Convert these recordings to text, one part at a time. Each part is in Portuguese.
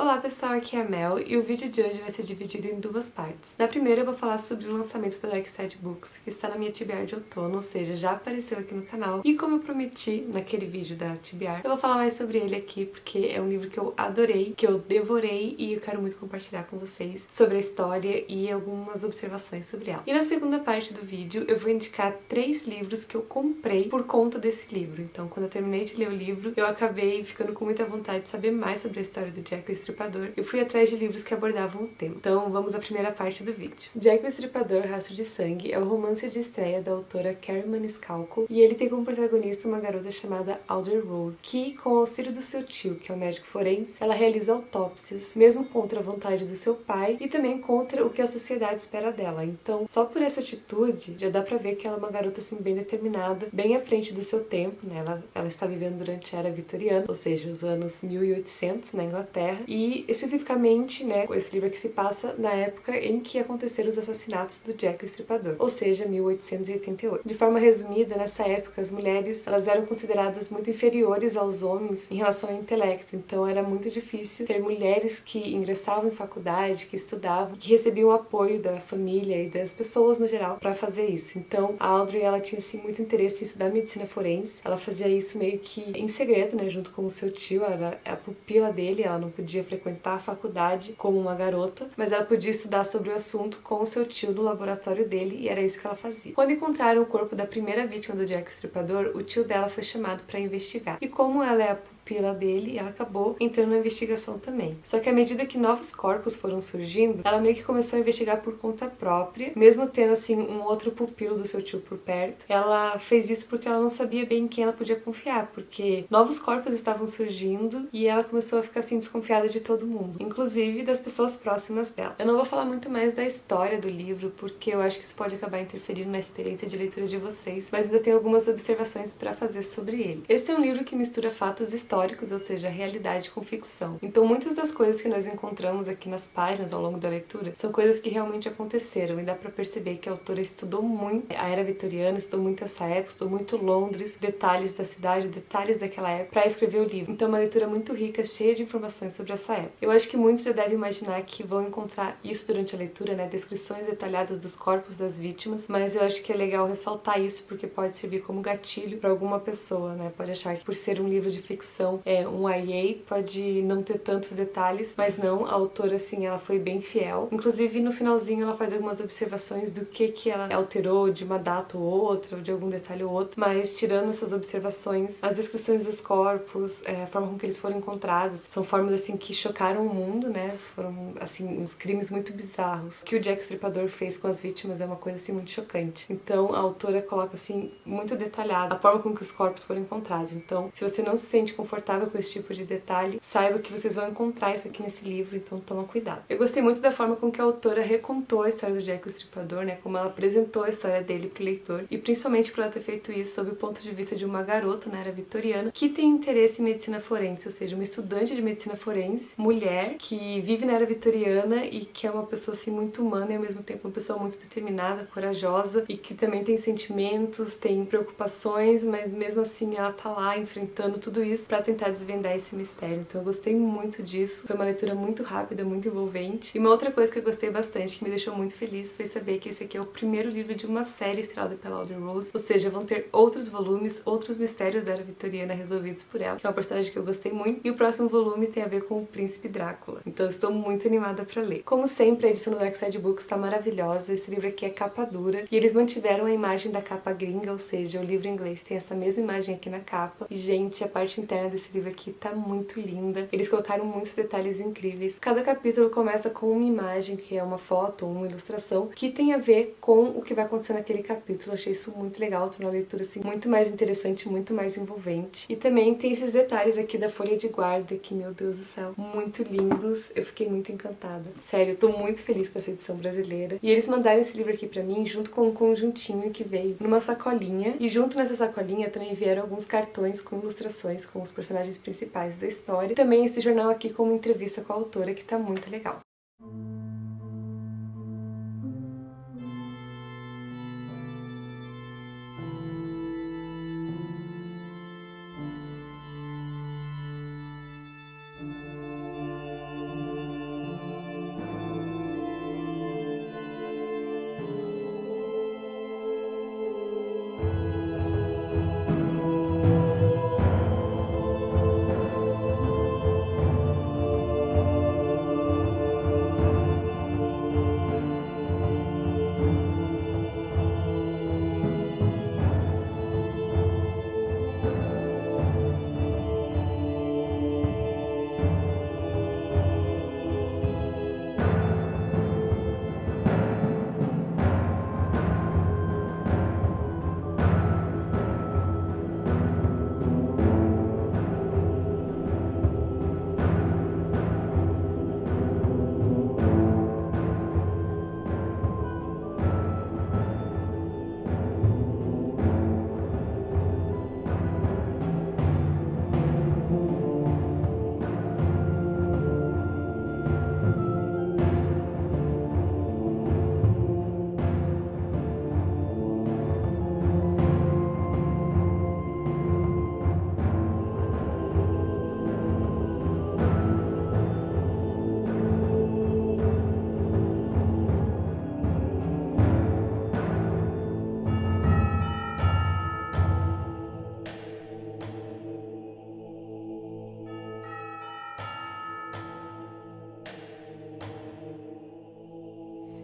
Olá pessoal, aqui é a Mel e o vídeo de hoje vai ser dividido em duas partes. Na primeira eu vou falar sobre o lançamento da Dark Side Books, que está na minha TBR de outono, ou seja, já apareceu aqui no canal. E como eu prometi naquele vídeo da TBR, eu vou falar mais sobre ele aqui porque é um livro que eu adorei, que eu devorei e eu quero muito compartilhar com vocês sobre a história e algumas observações sobre ela. E na segunda parte do vídeo eu vou indicar 3 livros que eu comprei por conta desse livro. Então quando eu terminei de ler o livro, eu acabei ficando com muita vontade de saber mais sobre a história do Jack o Estripador. Eu fui atrás de livros que abordavam o tema. Então vamos à primeira parte do vídeo. Jack o Estripador, Rastro de Sangue é o romance de estreia da autora Kerri Maniscalco e ele tem como protagonista uma garota chamada Audrey Rose, que, com o auxílio do seu tio, que é um médico forense, ela realiza autópsias, mesmo contra a vontade do seu pai e também contra o que a sociedade espera dela. Então, só por essa atitude, já dá pra ver que ela é uma garota assim bem determinada, bem à frente do seu tempo, né? Ela está vivendo durante a era vitoriana, ou seja, os anos 1800 na Inglaterra, e especificamente, né, esse livro aqui se passa na época em que aconteceram os assassinatos do Jack o Estripador, ou seja, 1888. De forma resumida, nessa época as mulheres elas eram consideradas muito inferiores aos homens em relação ao intelecto, então era muito difícil ter mulheres que ingressavam em faculdade, que estudavam, que recebiam o apoio da família e das pessoas no geral para fazer isso. Então a Audrey ela tinha assim muito interesse em estudar medicina forense. Ela fazia isso meio que em segredo, né, junto com o seu tio. Ela era a pupila dele, ela não podia frequentar a faculdade como uma garota, mas ela podia estudar sobre o assunto com o seu tio no laboratório dele e era isso que ela fazia. Quando encontraram o corpo da primeira vítima do Jack o Estripador, o tio dela foi chamado para investigar. E como ela é a pupila dele, ela acabou entrando na investigação também. Só que à medida que novos corpos foram surgindo, ela meio que começou a investigar por conta própria, mesmo tendo assim um outro pupilo do seu tio por perto. Ela fez isso porque ela não sabia bem em quem ela podia confiar, porque novos corpos estavam surgindo e ela começou a ficar assim desconfiada de todo mundo, inclusive das pessoas próximas dela. Eu não vou falar muito mais da história do livro, porque eu acho que isso pode acabar interferindo na experiência de leitura de vocês, mas ainda tenho algumas observações para fazer sobre ele. Esse é um livro que mistura fatos históricos, ou seja, realidade com ficção. Então muitas das coisas que nós encontramos aqui nas páginas ao longo da leitura são coisas que realmente aconteceram e dá pra perceber que a autora estudou muito a era vitoriana, estudou muito essa época, estudou muito Londres, detalhes da cidade, detalhes daquela época pra escrever o livro. Então é uma leitura muito rica, cheia de informações sobre essa época. Eu acho que muitos já devem imaginar que vão encontrar isso durante a leitura, né, descrições detalhadas dos corpos das vítimas, mas eu acho que é legal ressaltar isso porque pode servir como gatilho pra alguma pessoa, né, pode achar que por ser um livro de ficção um YA pode não ter tantos detalhes, mas não, a autora assim, ela foi bem fiel. Inclusive no finalzinho ela faz algumas observações do que ela alterou de uma data ou outra, ou de algum detalhe ou outro, mas tirando essas observações, as descrições dos corpos, a forma com que eles foram encontrados, são formas assim que chocaram o mundo, né, foram assim uns crimes muito bizarros. O que o Jack o Estripador fez com as vítimas é uma coisa assim muito chocante. Então a autora coloca assim muito detalhada a forma com que os corpos foram encontrados. Então se você não se sente confortável com esse tipo de detalhe, saiba que vocês vão encontrar isso aqui nesse livro, então toma cuidado. Eu gostei muito da forma com que a autora recontou a história do Jack o Estripador, né, como ela apresentou a história dele pro leitor, e principalmente por ela ter feito isso sob o ponto de vista de uma garota na era vitoriana que tem interesse em medicina forense, ou seja, uma estudante de medicina forense, mulher, que vive na era vitoriana e que é uma pessoa assim muito humana e ao mesmo tempo uma pessoa muito determinada, corajosa e que também tem sentimentos, tem preocupações, mas mesmo assim ela tá lá enfrentando tudo isso pra tentar desvendar esse mistério. Então eu gostei muito disso. Foi uma leitura muito rápida, muito envolvente. E uma outra coisa que eu gostei bastante, que me deixou muito feliz, foi saber que esse aqui é o primeiro livro de uma série estrelada pela Audrey Rose. Ou seja, vão ter outros volumes, outros mistérios da era vitoriana resolvidos por ela, que é uma personagem que eu gostei muito. E o próximo volume tem a ver com o Príncipe Drácula. Então eu estou muito animada pra ler. Como sempre, a edição do Dark Side Books tá maravilhosa. Esse livro aqui é capa dura. E eles mantiveram a imagem da capa gringa, ou seja, o livro em inglês tem essa mesma imagem aqui na capa. E, gente, a parte interna desse livro aqui tá muito linda. Eles colocaram muitos detalhes incríveis. Cada capítulo começa com uma imagem, que é uma foto ou uma ilustração, que tem a ver com o que vai acontecer naquele capítulo. Eu achei isso muito legal, tornou a leitura assim muito mais interessante, muito mais envolvente. E também tem esses detalhes aqui da folha de guarda, que, meu Deus do céu, muito lindos. Eu fiquei muito encantada. Sério, eu tô muito feliz com essa edição brasileira. E eles mandaram esse livro aqui pra mim junto com um conjuntinho que veio numa sacolinha. E junto nessa sacolinha também vieram alguns cartões com ilustrações com os personagens principais da história. E também esse jornal aqui com uma entrevista com a autora que tá muito legal.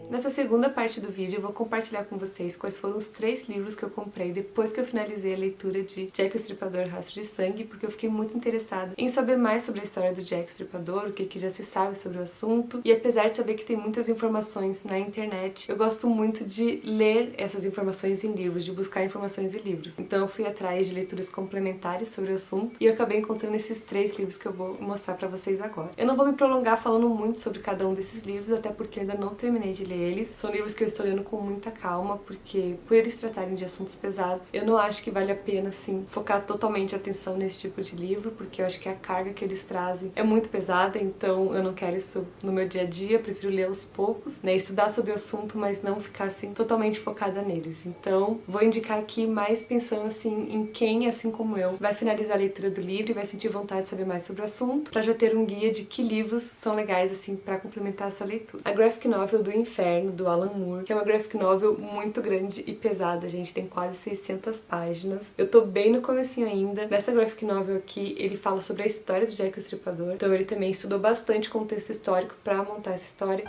Nessa segunda parte do vídeo eu vou compartilhar com vocês quais foram os 3 livros que eu comprei depois que eu finalizei a leitura de Jack o Estripador Rastro de Sangue, porque eu fiquei muito interessada em saber mais sobre a história do Jack o Estripador, o que já se sabe sobre o assunto, e apesar de saber que tem muitas informações na internet, eu gosto muito de ler essas informações em livros, de buscar informações em livros. Então eu fui atrás de leituras complementares sobre o assunto e eu acabei encontrando esses 3 livros que eu vou mostrar pra vocês agora. Eu não vou me prolongar falando muito sobre cada um desses livros, até porque eu ainda não terminei de ler eles. São livros que eu estou lendo com muita calma, porque por eles tratarem de assuntos pesados, eu não acho que vale a pena, assim, focar totalmente a atenção nesse tipo de livro, porque eu acho que a carga que eles trazem é muito pesada, então eu não quero isso no meu dia a dia, eu prefiro ler aos poucos, né, estudar sobre o assunto, mas não ficar, assim, totalmente focada neles. Então, vou indicar aqui mais pensando, assim, em quem, assim como eu, vai finalizar a leitura do livro e vai sentir vontade de saber mais sobre o assunto, pra já ter um guia de que livros são legais, assim, pra complementar essa leitura. A graphic novel do Inferno, do Alan Moore, que é uma graphic novel muito grande e pesada, gente, tem quase 600 páginas. Eu tô bem no comecinho ainda. Nessa graphic novel aqui, ele fala sobre a história do Jack o Estripador, então ele também estudou bastante contexto histórico pra montar essa história.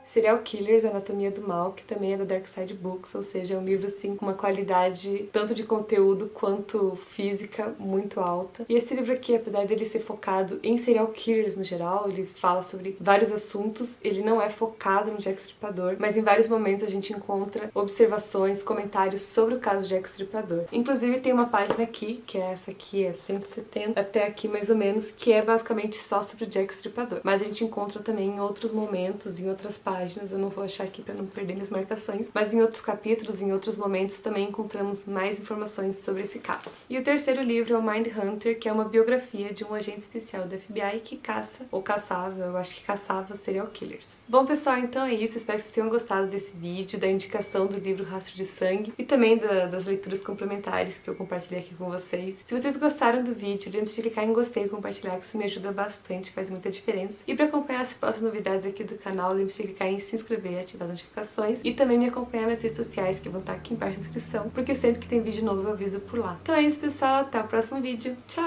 Serial Killers, Anatomia do Mal, que também é da Dark Side Books, ou seja, é um livro assim com uma qualidade tanto de conteúdo quanto física muito alta. E esse livro aqui, apesar dele ser focado em serial killers no geral, ele fala sobre vários assuntos, ele não é focado no Jack o Estripador, mas em vários momentos a gente encontra observações, comentários sobre o caso do Jack o Estripador. Inclusive tem uma página aqui, que é essa aqui, é 170 até aqui mais ou menos, que é basicamente só sobre o Jack o Estripador. Mas a gente encontra também em outros momentos, em outras páginas, eu não vou achar aqui para não perder minhas marcações, mas em outros capítulos, em outros momentos também encontramos mais informações sobre esse caso. E o terceiro livro é o Mindhunter, que é uma biografia de um agente especial do FBI que caça, ou caçava, eu acho que caçava serial killers. Bom pessoal, então é isso, espero que vocês tenham gostado desse vídeo, da indicação do livro Rastro de Sangue e também das leituras complementares que eu compartilhei aqui com vocês. Se vocês gostaram do vídeo, lembre-se de clicar em gostei e compartilhar, que isso me ajuda bastante, faz muita diferença. E para acompanhar as próximas novidades aqui do canal, lembre-se de clicar em se inscrever e ativar as notificações e também me acompanhar nas redes sociais que vão estar aqui embaixo na descrição, porque sempre que tem vídeo novo eu aviso por lá. Então é isso pessoal, até o próximo vídeo. Tchau!